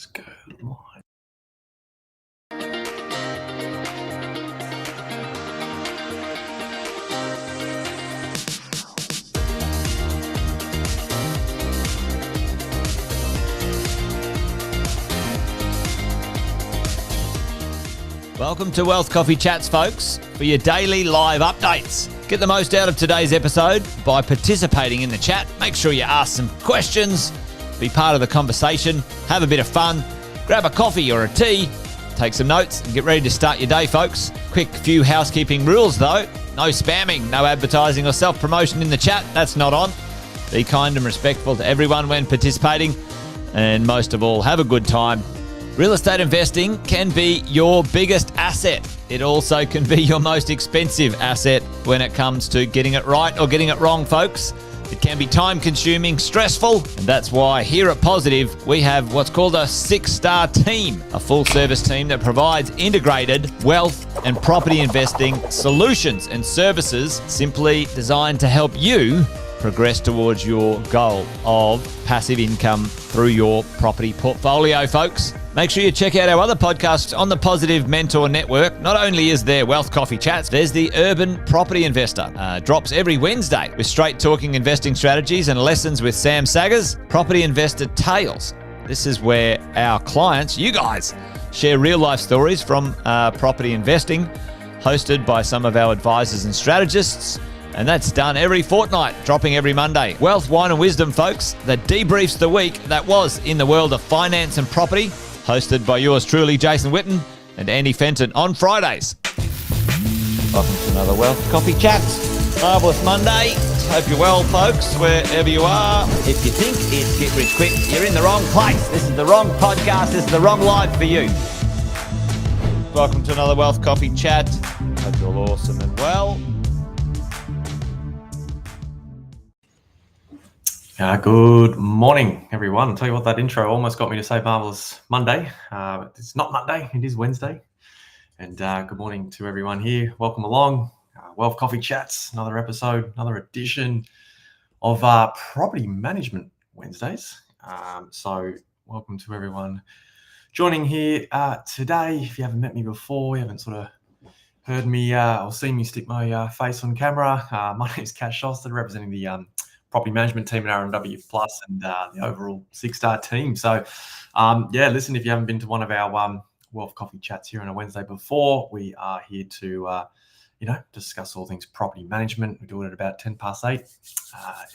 Let's go live. Welcome to Wealth Coffee Chats, folks, for your daily live updates. Get the most out of today's episode by participating in the chat. Make sure you ask some questions, be part of the conversation, have a bit of fun, grab a coffee or a tea, take some notes, and get ready to start your day, folks. Quick few housekeeping rules, though. No spamming, no advertising or self-promotion in the chat. That's not on. Be kind and respectful to everyone when participating. And most of all, have a good time. Real estate investing can be your biggest asset. It also can be your most expensive asset when it comes to getting it right or getting it wrong, folks. It can be time-consuming, stressful, and that's why here at Positive, we have what's called a 6-star team, a full-service team that provides integrated wealth and property investing solutions and services simply designed to help you progress towards your goal of passive income through your property portfolio, folks. Make sure you check out our other podcasts on the Positive Mentor Network. Not only is there Wealth Coffee Chats, there's the Urban Property Investor. Drops every Wednesday with straight talking investing strategies and lessons with Sam Saggers. Property Investor Tales. This is where our clients, you guys, share real life stories from property investing, hosted by some of our advisors and strategists. And that's done every fortnight, dropping every Monday. Wealth, Wine and Wisdom, folks, that debriefs the week that was in the world of finance and property, hosted by yours truly, Jason Witten and Andy Fenton on Fridays. Welcome to another Wealth Coffee Chat. Marvellous Monday. Hope you're well, folks, wherever you are. If you think it's Get Rich Quick, you're in the wrong place. This is the wrong podcast. This is the wrong live for you. Welcome to another Wealth Coffee Chat. Hope you're all awesome and well. Good morning, everyone. I'll tell you what, that intro almost got me to say marvellous Monday. It's not Monday, it is Wednesday. And good morning to everyone here. Welcome along. Wealth Coffee Chats, another episode, another edition of Property Management Wednesdays. So welcome to everyone joining here today. If you haven't met me before, you haven't sort of heard me or seen me stick my face on camera, my name is Kat Shosted, representing the property management team at RMW Plus and the overall 6-star team. So, listen, if you haven't been to one of our Wealth Coffee Chats here on a Wednesday before, we are here to, discuss all things property management. We do it at about 8:10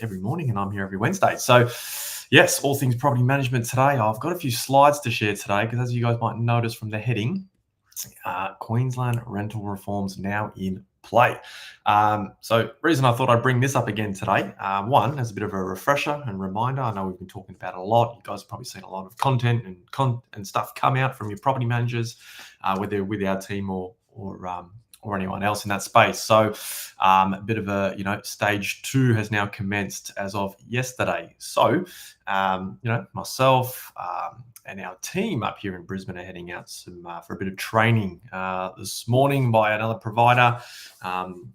every morning, and I'm here every Wednesday. So, yes, all things property management today. I've got a few slides to share today because, as you guys might notice from the heading, Queensland rental reforms now in play. So reason I thought I'd bring this up again today, one, as a bit of a refresher and reminder. I know we've been talking about it a lot. You guys have probably seen a lot of content and stuff come out from your property managers, whether with our team or anyone else in that space. So a bit of a, stage 2 has now commenced as of yesterday. So, myself and our team up here in Brisbane are heading out for a bit of training this morning by another provider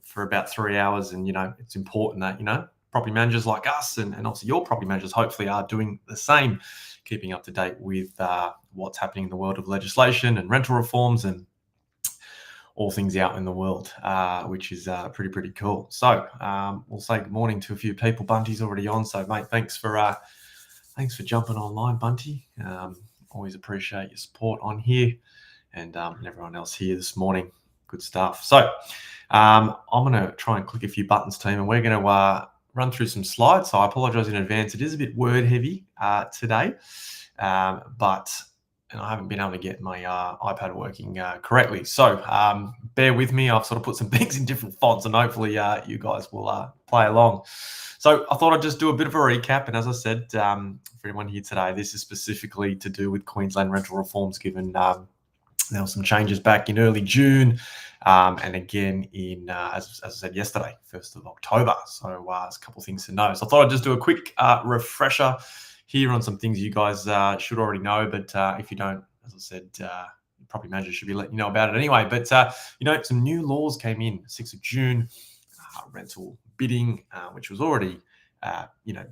for about 3 hours. And, it's important that, property managers like us and also your property managers hopefully are doing the same, keeping up to date with what's happening in the world of legislation and rental reforms and all things out in the world, which is pretty cool. So we'll say good morning to a few people. Bunty's already on, so mate, thanks for jumping online, Bunty. Always appreciate your support on here, and everyone else here this morning. Good stuff. So I'm going to try and click a few buttons, team, and we're going to run through some slides. So I apologise in advance. It is a bit word heavy today, but I haven't been able to get my iPad working correctly. So bear with me. I've sort of put some things in different fonts, and hopefully you guys will play along. So I thought I'd just do a bit of a recap. And as I said, for everyone here today, this is specifically to do with Queensland rental reforms, given there were some changes back in early June and again in, as I said yesterday, 1st of October. So there's a couple of things to know. So I thought I'd just do a quick refresher here on some things you guys should already know. But if you don't, as I said, property manager should be letting you know about it anyway. But, some new laws came in 6th of June, rental bidding, which was already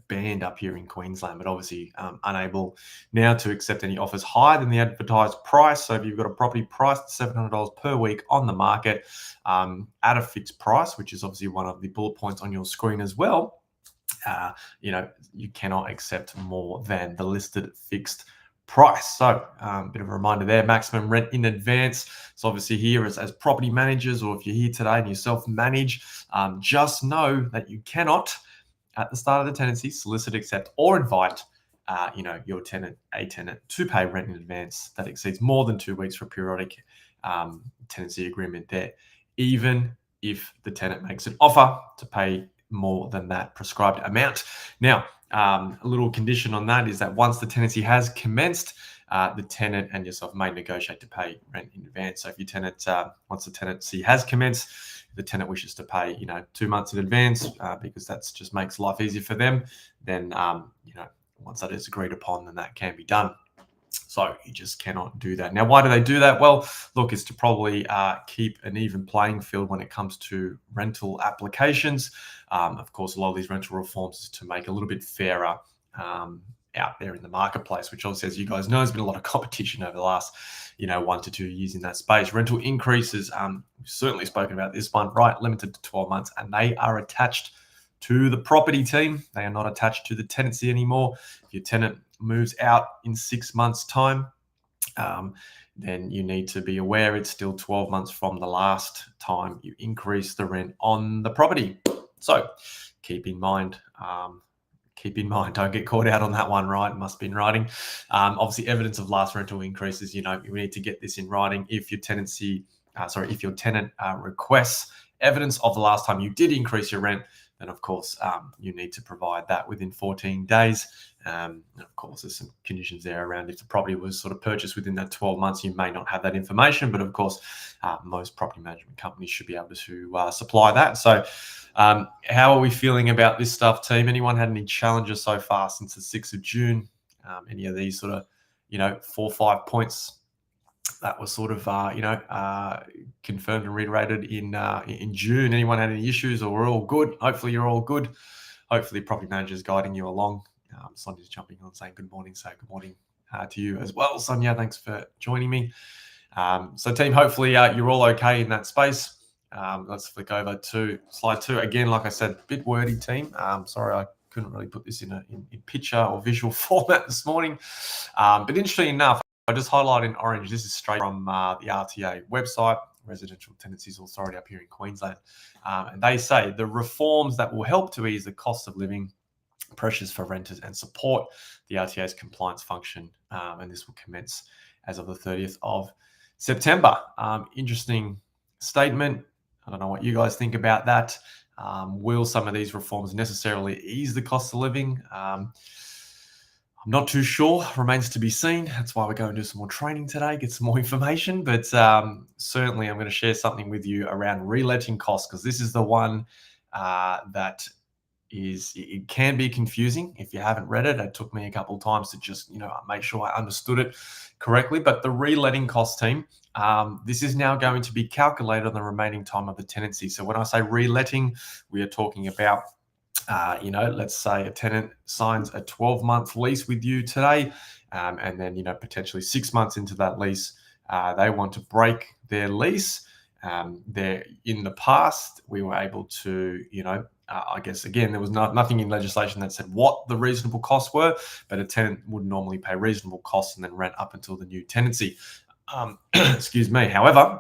banned up here in Queensland, but obviously unable now to accept any offers higher than the advertised price. So if you've got a property priced $700 per week on the market at a fixed price, which is obviously one of the bullet points on your screen as well, you cannot accept more than the listed fixed price. So a bit of a reminder there, maximum rent in advance. So obviously here as property managers, or if you're here today and you self-manage, just know that you cannot, at the start of the tenancy, solicit, accept, or invite your tenant to pay rent in advance that exceeds more than 2 weeks for a periodic tenancy agreement there, even if the tenant makes an offer to pay more than that prescribed amount. Now, a little condition on that is that once the tenancy has commenced, the tenant and yourself may negotiate to pay rent in advance. So if your tenant, once the tenancy has commenced, the tenant wishes to pay, 2 months in advance because that's just makes life easier for them, then, once that is agreed upon, then that can be done. So you just cannot do that. Now, why do they do that? Well, look, it's to probably keep an even playing field when it comes to rental applications. Of course, a lot of these rental reforms is to make it a little bit fairer out there in the marketplace, which obviously, as you guys know, there's been a lot of competition over the last 1 to 2 years in that space. Rental increases, we've certainly spoken about this one, right? Limited to 12 months, and they are attached to the property team. They are not attached to the tenancy anymore. If your tenant moves out in 6 months' time, then you need to be aware it's still 12 months from the last time you increase the rent on the property. So keep in mind, don't get caught out on that one, right? It must be in writing. Obviously, evidence of last rental increases, you need to get this in writing. If your tenant requests evidence of the last time you did increase your rent, then of course you need to provide that within 14 days. And of course, there's some conditions there around if the property was sort of purchased within that 12 months, you may not have that information. But of course, most property management companies should be able to supply that. So how are we feeling about this stuff, team? Anyone had any challenges so far since the 6th of June? Any of these sort of, 4 or 5 points that was sort of, confirmed and reiterated in June? Anyone had any issues, or we're all good? Hopefully you're all good. Hopefully property managers guiding you along. Sonia's jumping on saying good morning. So good morning to you as well, Sonia. Thanks for joining me. So team, hopefully you're all okay in that space. Let's flick over to slide 2. Again, like I said, bit wordy, team. Sorry, I couldn't really put this in picture or visual format this morning. But interestingly enough, I just highlighted in orange. This is straight from the RTA website, Residential Tenancies Authority up here in Queensland. And they say the reforms that will help to ease the cost of living pressures for renters and support the RTA's compliance function. And this will commence as of the 30th of September. Interesting statement. I don't know what you guys think about that. Will some of these reforms necessarily ease the cost of living? I'm not too sure. Remains to be seen. That's why we're going to do some more training today, get some more information. But certainly I'm going to share something with you around reletting costs, because this is the one that it can be confusing if you haven't read it. It took me a couple of times to just, make sure I understood it correctly. But the reletting cost, team, this is now going to be calculated on the remaining time of the tenancy. So when I say reletting, we are talking about let's say a tenant signs a 12-month lease with you today, and then, potentially 6 months into that lease, they want to break their lease. In the past, we were able to, I guess, again, there was nothing in legislation that said what the reasonable costs were, but a tenant would normally pay reasonable costs and then rent up until the new tenancy. Excuse me. However,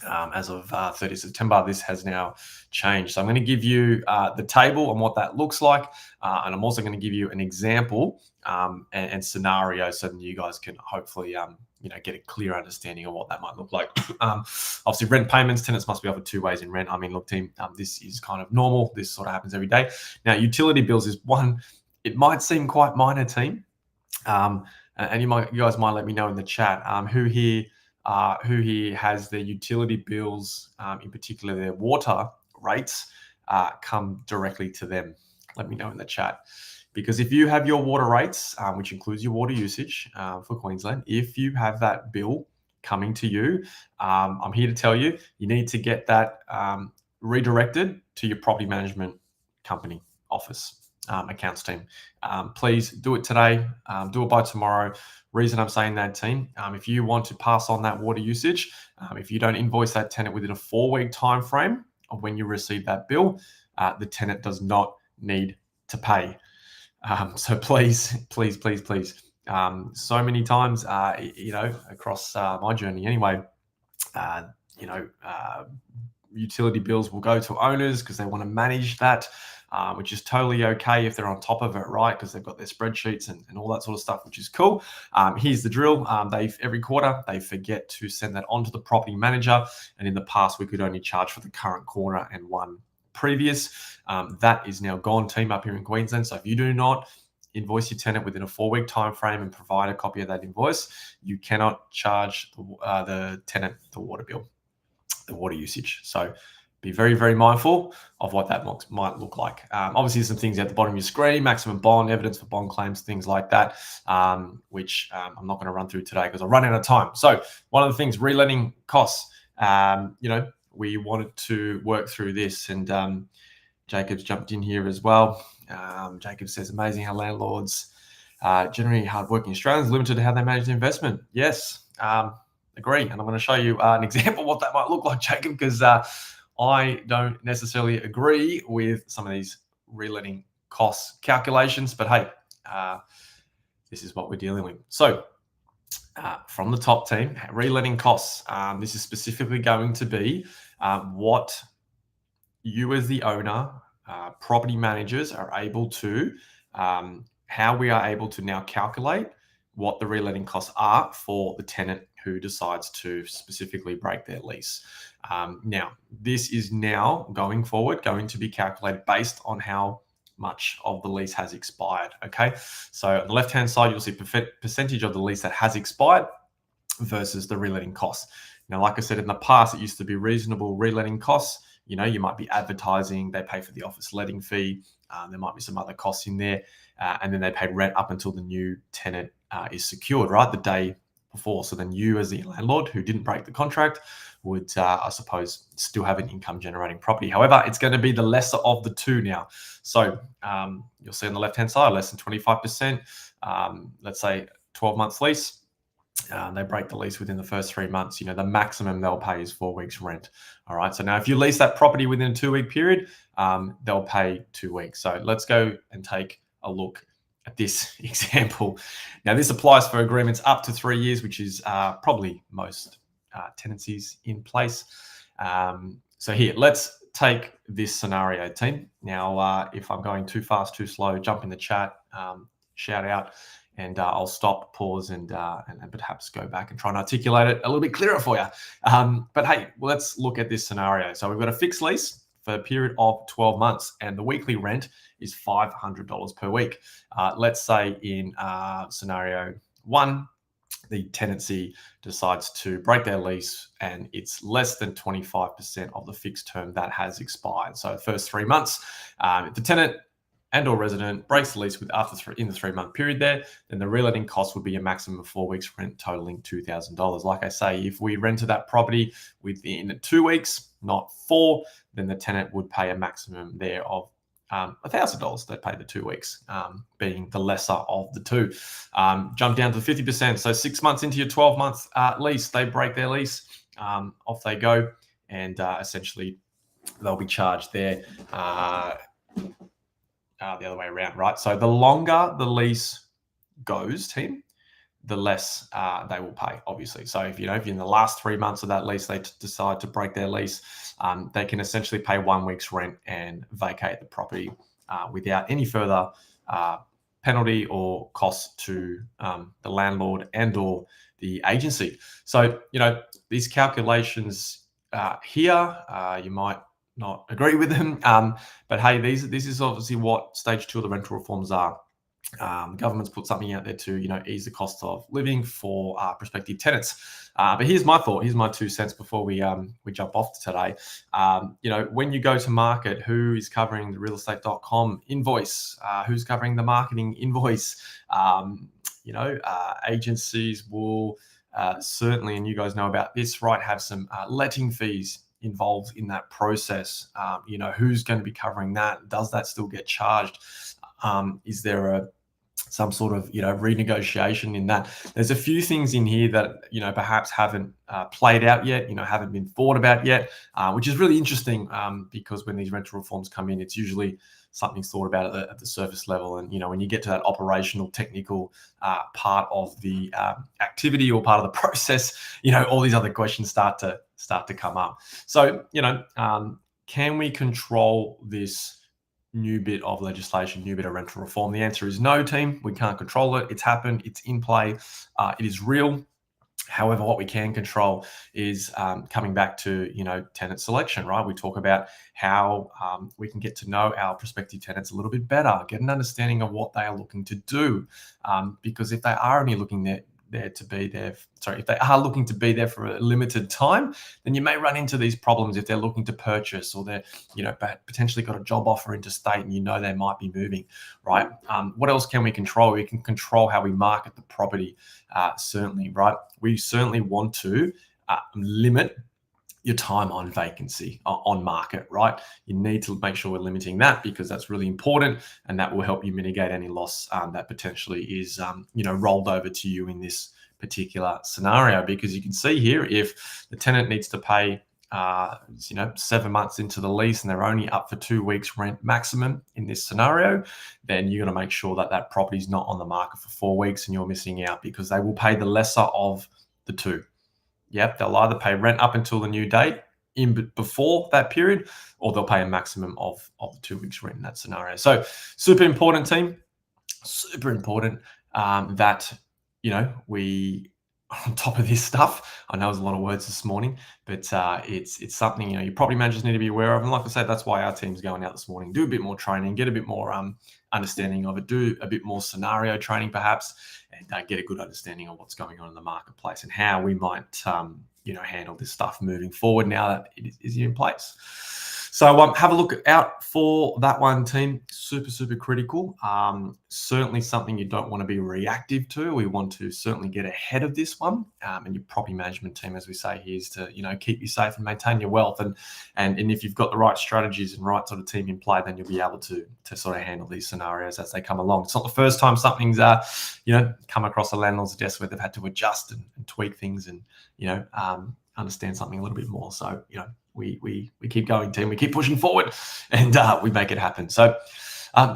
as of 30 September, this has now changed. So I'm going to give you the table and what that looks like. And I'm also going to give you an example and scenario so that you guys can hopefully, get a clear understanding of what that might look like. Obviously, rent payments, tenants must be offered 2 ways in rent. I mean, look, team, this is kind of normal. This sort of happens every day. Now, utility bills is one. It might seem quite minor, team. And you guys might let me know in the chat who here has their utility bills, in particular their water rates, come directly to them. Let me know in the chat. Because if you have your water rates, which includes your water usage for Queensland, if you have that bill coming to you, I'm here to tell you, you need to get that redirected to your property management company office. accounts team. Please do it today. Do it by tomorrow. Reason I'm saying that, team, if you want to pass on that water usage, if you don't invoice that tenant within a 4-week time frame of when you receive that bill, the tenant does not need to pay. So please. So many times, across my journey anyway, utility bills will go to owners because they want to manage that, which is totally okay if they're on top of it, right? Because they've got their spreadsheets and all that sort of stuff, which is cool. Here's the drill. Every quarter, they forget to send that on to the property manager. And in the past, we could only charge for the current quarter and one previous. That is now gone, team, up here in Queensland. So if you do not invoice your tenant within a 4-week time frame and provide a copy of that invoice, you cannot charge the tenant the water bill, the water usage. So be very, very mindful of what that might look like. Obviously, there's some things at the bottom of your screen, maximum bond, evidence for bond claims, things like that, which I'm not going to run through today because I'll run out of time. So one of the things, reletting costs, we wanted to work through this, and Jacob's jumped in here as well. Jacob says, amazing how landlords, generally hardworking Australians, limited to how they manage the investment. Yes, agree. And I'm going to show you an example of what that might look like, Jacob, because I don't necessarily agree with some of these reletting cost calculations, but hey, this is what we're dealing with. So from the top, team, reletting costs. This is specifically going to be what you as the owner, property managers are able to, how we are able to now calculate what the reletting costs are for the tenant who decides to specifically break their lease. Now, this is now going forward going to be calculated based on how much of the lease has expired. Okay, so on the left-hand side, you'll see percentage of the lease that has expired versus the reletting costs. Now, like I said, in the past, it used to be reasonable reletting costs. You might be advertising, they pay for the office letting fee. There might be some other costs in there. And then they pay rent up until the new tenant is secured, right? The day before. So then you as the landlord who didn't break the contract would, I suppose, still have an income generating property. However, it's going to be the lesser of the two now. So you'll see on the left-hand side, less than 25%, let's say 12 months lease. They break the lease within the first 3 months. The maximum they'll pay is 4 weeks rent. All right. So now if you lease that property within a 2-week period, they'll pay 2 weeks. So let's go and take a look at this example. Now, this applies for agreements up to 3 years, which is probably most tenancies in place. So here, let's take this scenario, team. Now, if I'm going too fast, too slow, jump in the chat, shout out, and I'll stop, pause, and perhaps go back and try and articulate it a little bit clearer for you. But hey, let's look at this scenario. So we've got a fixed lease for a period of 12 months, and the weekly rent is $500 per week. Let's say in scenario 1, the tenancy decides to break their lease and it's less than 25% of the fixed term that has expired. So the first 3 months, if the tenant and or resident breaks the lease in the 3-month period there, then the reletting cost would be a maximum of 4 weeks rent totaling $2,000. Like I say, if we rented that property within 2 weeks, not 4, then the tenant would pay a maximum there of $1,000. They pay the 2 weeks, being the lesser of the two. Jump down to 50%. So 6 months into your 12-month lease, they break their lease, off they go, and essentially they'll be charged there. The other way around, right? So the longer the lease goes, team, the less they will pay, obviously. So if if in the last 3 months of that lease they decide to break their lease, they can essentially pay 1 week's rent and vacate the property without any further penalty or cost to the landlord and or the agency. So these calculations here, you might not agree with them, but hey, this is obviously what stage 2 of the rental reforms are. The government's put something out there to ease the cost of living for prospective tenants. But here's my thought. Here's my 2 cents before we jump off today. When you go to market, who is covering the realestate.com invoice? Who's covering the marketing invoice? Agencies will certainly, and you guys know about this, right? Have some letting fees involved in that process. Who's going to be covering that? Does that still get charged? Is there some sort of renegotiation in that? There's a few things in here that perhaps haven't played out yet, haven't been thought about yet, which is really interesting because when these rental reforms come in, it's usually something's thought about at the surface level. And when you get to that operational, technical part of the activity or part of the process, all these other questions start to come up. So can we control this new bit of legislation, new bit of rental reform? The answer is no, team. We can't control it. It's happened. It's in play. It is real. However, what we can control is coming back to tenant selection, right? We talk about how we can get to know our prospective tenants a little bit better, get an understanding of what they are looking to do, because if they are only looking if they are looking to be there for a limited time, then you may run into these problems if they're looking to purchase or they're, potentially got a job offer interstate and they might be moving, right? What else can we control? We can control how we market the property, certainly, right? We certainly want to limit your time on vacancy, on market, right? You need to make sure we're limiting that because that's really important, and that will help you mitigate any loss that potentially is, rolled over to you in this particular scenario. Because you can see here, if the tenant needs to pay, 7 months into the lease and they're only up for 2 weeks rent maximum in this scenario, then you're going to make sure that that property is not on the market for 4 weeks and you're missing out because they will pay the lesser of the two. Yep, they'll either pay rent up until the new date before that period, or they'll pay a maximum of the 2 weeks rent in that scenario. So super important, team. Super important that we on top of this stuff. I know there's a lot of words this morning, but it's something your property managers need to be aware of. And like I said, that's why our team's going out this morning, do a bit more training, get a bit more understanding of it, do a bit more scenario training perhaps, and get a good understanding of what's going on in the marketplace and how we might handle this stuff moving forward now that it is in place. So have a look out for that one, team. Super, super critical. Certainly something you don't want to be reactive to. We want to certainly get ahead of this one. And your property management team, as we say here, is to keep you safe and maintain your wealth. And if you've got the right strategies and right sort of team in play, then you'll be able to sort of handle these scenarios as they come along. It's not the first time something's come across a landlord's desk where they've had to adjust and tweak things and understand something a little bit more. So we keep going, team. We keep pushing forward, and we make it happen. So,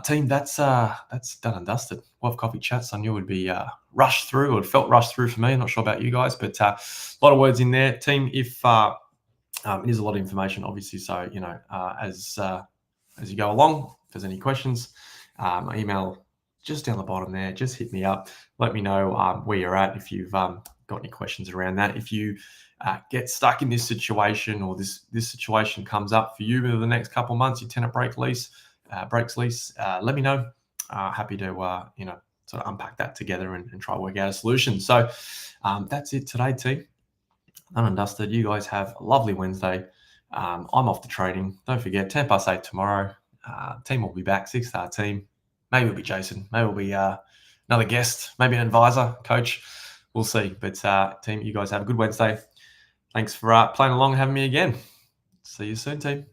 team, that's done and dusted. Wealth Coffee Chats, I knew would be rushed through, or it felt rushed through for me. I'm not sure about you guys, but a lot of words in there, team. If it is a lot of information, obviously. So as you go along, if there's any questions, my email just down the bottom there. Just hit me up. Let me know where you're at. If you've got any questions around that, if you get stuck in this situation, or this situation comes up for you over the next couple of months, your tenant breaks lease, let me know. Happy to sort of unpack that together and try to work out a solution. So that's it today, team. Done and dusted. You guys have a lovely Wednesday. I'm off to training. Don't forget, 8:10 tomorrow. Team will be back, 6-star team. Maybe it'll be Jason. Maybe it'll be another guest, maybe an advisor, coach. We'll see. But team, you guys have a good Wednesday. Thanks for playing along and having me again. See you soon, team.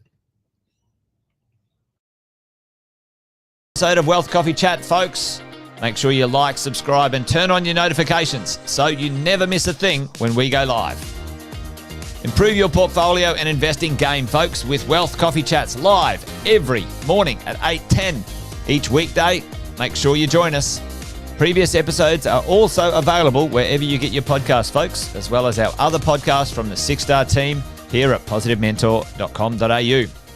Episode of Wealth Coffee Chat, folks. Make sure you like, subscribe, and turn on your notifications so you never miss a thing when we go live. Improve your portfolio and investing game, folks, with Wealth Coffee Chats live every morning at 8:10 each weekday. Make sure you join us. Previous episodes are also available wherever you get your podcasts, folks, as well as our other podcasts from the 6-star team here at positivementor.com.au.